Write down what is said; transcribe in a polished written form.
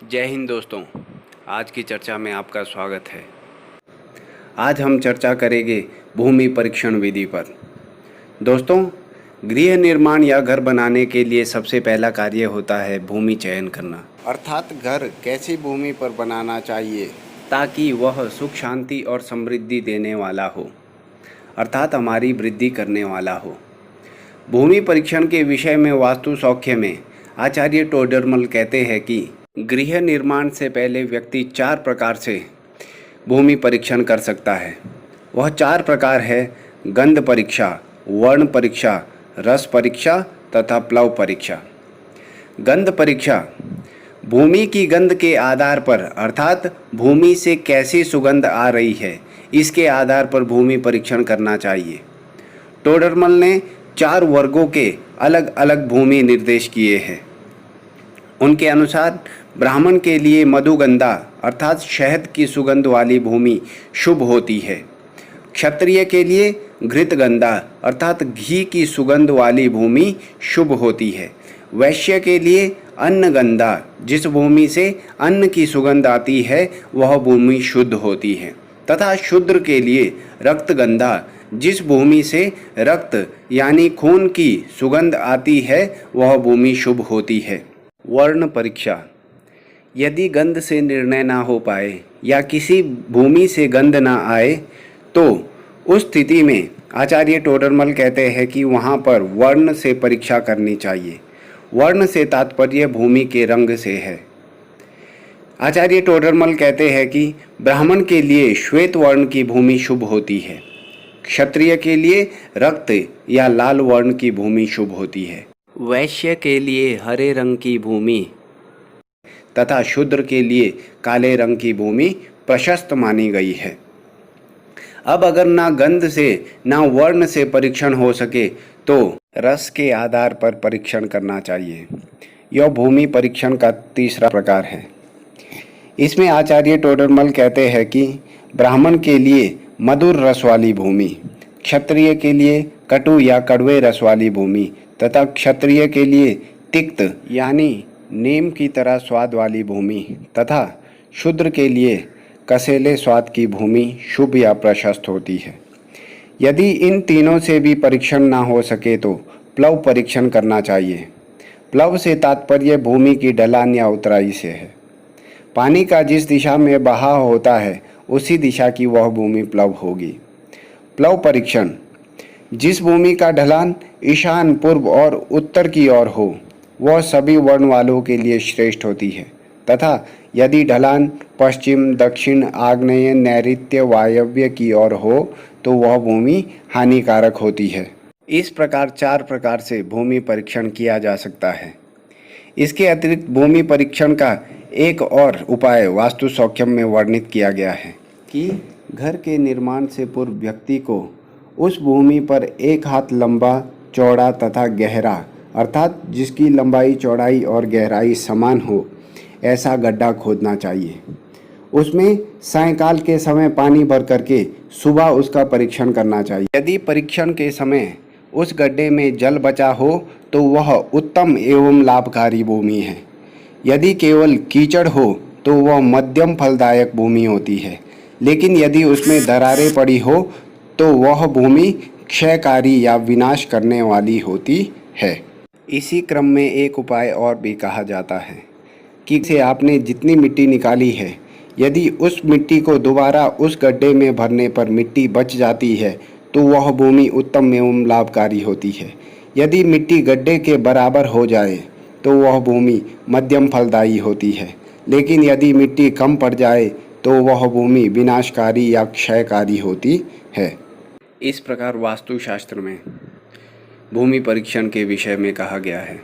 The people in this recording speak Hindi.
जय हिंद दोस्तों, आज की चर्चा में आपका स्वागत है। आज हम चर्चा करेंगे भूमि परीक्षण विधि पर। दोस्तों, गृह निर्माण या घर बनाने के लिए सबसे पहला कार्य होता है भूमि चयन करना, अर्थात घर कैसी भूमि पर बनाना चाहिए ताकि वह सुख शांति और समृद्धि देने वाला हो, अर्थात हमारी वृद्धि करने वाला हो। भूमि परीक्षण के विषय में वास्तु सौख्य में आचार्य टोडरमल कहते हैं कि गृह निर्माण से पहले व्यक्ति 4 प्रकार से भूमि परीक्षण कर सकता है। वह 4 प्रकार है: गंध परीक्षा, वर्ण परीक्षा, रस परीक्षा तथा प्लव परीक्षा। गंध परीक्षा भूमि की गंध के आधार पर, अर्थात भूमि से कैसी सुगंध आ रही है, इसके आधार पर भूमि परीक्षण करना चाहिए। टोडरमल ने 4 वर्गों के अलग अलग भूमि निर्देश किए हैं। उनके अनुसार ब्राह्मण के लिए मधुगंधा अर्थात शहद की सुगंध वाली भूमि शुभ होती है। क्षत्रिय के लिए घृतगंधा अर्थात घी की सुगंध वाली भूमि शुभ होती है। वैश्य के लिए अन्नगंधा, जिस भूमि से अन्न की सुगंध आती है वह भूमि शुद्ध होती है। तथा शूद्र के लिए रक्तगंधा, जिस भूमि से रक्त यानी खून की सुगंध आती है वह भूमि शुभ होती है। वर्ण परीक्षा यदि गंध से निर्णय ना हो पाए या किसी भूमि से गंध ना आए तो उस स्थिति में आचार्य टोडरमल कहते हैं कि वहाँ पर वर्ण से परीक्षा करनी चाहिए। वर्ण से तात्पर्य भूमि के रंग से है। आचार्य टोडरमल कहते हैं कि ब्राह्मण के लिए श्वेत वर्ण की भूमि शुभ होती है। क्षत्रिय के लिए रक्त या लाल वर्ण की भूमि शुभ होती है। वैश्य के लिए हरे रंग की भूमि तथा शूद्र के लिए काले रंग की भूमि प्रशस्त मानी गई है। अब अगर ना गंध से ना वर्ण से परीक्षण हो सके तो रस के आधार पर परीक्षण करना चाहिए। यह भूमि परीक्षण का तीसरा प्रकार है। इसमें आचार्य टोडरमल कहते हैं कि ब्राह्मण के लिए मधुर रस वाली भूमि, क्षत्रिय के लिए कटु या कड़वे रस वाली भूमि तथा क्षत्रिय के लिए तिक्त यानी नीम की तरह स्वाद वाली भूमि तथा शूद्र के लिए कसेले स्वाद की भूमि शुभ या प्रशस्त होती है। यदि इन तीनों से भी परीक्षण ना हो सके तो प्लव परीक्षण करना चाहिए। प्लव से तात्पर्य भूमि की ढलान या उतराई से है। पानी का जिस दिशा में बहाव होता है उसी दिशा की वह भूमि प्लव होगी। प्लव परीक्षण जिस भूमि का ढलान ईशान, पूर्व और उत्तर की ओर हो वह सभी वर्ण वालों के लिए श्रेष्ठ होती है तथा यदि ढलान पश्चिम, दक्षिण, आग्नेय, नैऋत्य, वायव्य की ओर हो तो वह भूमि हानिकारक होती है। इस प्रकार 4 प्रकार से भूमि परीक्षण किया जा सकता है। इसके अतिरिक्त भूमि परीक्षण का एक और उपाय वास्तु सौख्यम में वर्णित किया गया है कि घर के निर्माण से पूर्व व्यक्ति को उस भूमि पर 1 हाथ लंबा, चौड़ा तथा गहरा अर्थात जिसकी लंबाई, चौड़ाई और गहराई समान हो ऐसा गड्ढा खोदना चाहिए। उसमें सायंकाल के समय पानी भर करके सुबह उसका परीक्षण करना चाहिए। यदि परीक्षण के समय उस गड्ढे में जल बचा हो तो वह उत्तम एवं लाभकारी भूमि है। यदि केवल कीचड़ हो तो वह मध्यम फलदायक भूमि होती है, लेकिन यदि उसमें दरारें पड़ी हो तो वह भूमि क्षयकारी या विनाश करने वाली होती है। इसी क्रम में एक उपाय और भी कहा जाता है कि से आपने जितनी मिट्टी निकाली है यदि उस मिट्टी को दोबारा उस गड्ढे में भरने पर मिट्टी बच जाती है तो वह भूमि उत्तम एवं लाभकारी होती है। यदि मिट्टी गड्ढे के बराबर हो जाए तो वह भूमि मध्यम फलदायी होती है, लेकिन यदि मिट्टी कम पड़ जाए तो वह भूमि विनाशकारी या क्षयकारी होती है। इस प्रकार वास्तुशास्त्र में भूमि परीक्षण के विषय में कहा गया है।